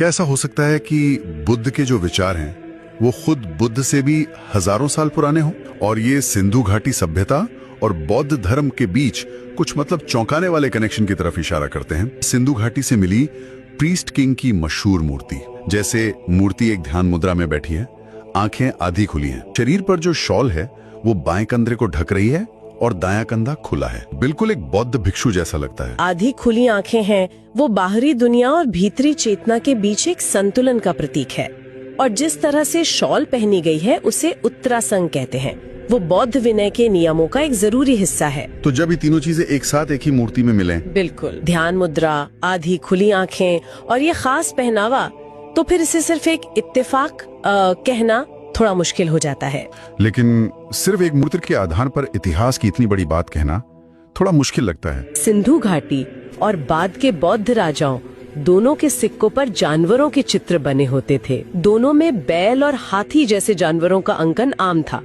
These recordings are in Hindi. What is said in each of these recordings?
क्या ऐसा हो सकता है कि बुद्ध के जो विचार हैं वो खुद बुद्ध से भी हजारों साल पुराने हों और ये सिंधु घाटी सभ्यता और बौद्ध धर्म के बीच कुछ मतलब चौंकाने वाले कनेक्शन की तरफ इशारा करते हैं। सिंधु घाटी से मिली प्रीस्ट किंग की मशहूर मूर्ति, जैसे मूर्ति एक ध्यान मुद्रा में बैठी है, आंखें आधी खुली हैं, शरीर पर जो शॉल है वो बाएं कंधे को ढक रही है और दायां कंधा खुला है, बिल्कुल एक बौद्ध भिक्षु जैसा लगता है। आधी खुली आंखें हैं, वो बाहरी दुनिया और भीतरी चेतना के बीच एक संतुलन का प्रतीक है। और जिस तरह से शॉल पहनी गई है उसे उत्तरासंग कहते हैं। वो बौद्ध विनय के नियमों का एक जरूरी हिस्सा है। तो जब ये तीनों चीजें एक साथ एक ही मूर्ति में मिलें, बिल्कुल, ध्यान मुद्रा, आधी खुली आंखें और ये खास पहनावा, तो फिर इसे सिर्फ एक इत्तेफाक कहना थोड़ा मुश्किल हो जाता है। लेकिन सिर्फ एक मूर्ति के आधार पर इतिहास की इतनी बड़ी बात कहना थोड़ा मुश्किल लगता है। सिंधु घाटी और बाद के बौद्ध राजाओं दोनों के सिक्कों पर जानवरों के चित्र बने होते थे। दोनों में बैल और हाथी जैसे जानवरों का अंकन आम था।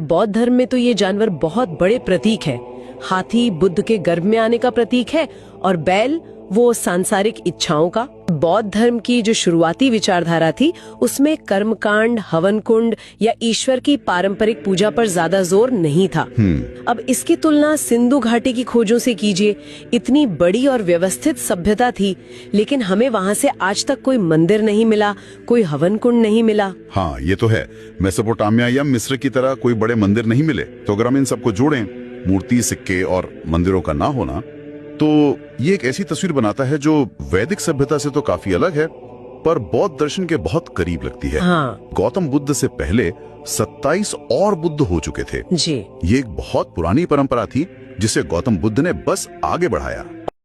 बौद्ध धर्म में तो ये जानवर बहुत बड़े प्रतीक है। हाथी बुद्ध के गर्भ में आने का प्रतीक है और बैल वो सांसारिक इच्छाओं का। बौद्ध धर्म की जो शुरुआती विचारधारा थी उसमें कर्मकांड, हवन कुंड या ईश्वर की पारंपरिक पूजा पर ज्यादा जोर नहीं था। अब इसकी तुलना सिंधु घाटी की खोजों से कीजिए। इतनी बड़ी और व्यवस्थित सभ्यता थी, लेकिन हमें वहाँ से आज तक कोई मंदिर नहीं मिला, कोई हवन कुंड नहीं मिला। हाँ, ये तो है। मेसोपोटामिया या मिस्र की तरह कोई बड़े मंदिर नहीं मिले। तो अगर हम इन सबको जोड़ें, मूर्ति, सिक्के और मंदिरों का ना होना, तो ये एक ऐसी तस्वीर बनाता है जो वैदिक सभ्यता से तो काफी अलग है, पर बौद्ध दर्शन के बहुत करीब लगती है। हाँ। गौतम बुद्ध से पहले 27 और बुद्ध हो चुके थे। जी। ये एक बहुत पुरानी परंपरा थी जिसे गौतम बुद्ध ने बस आगे बढ़ाया।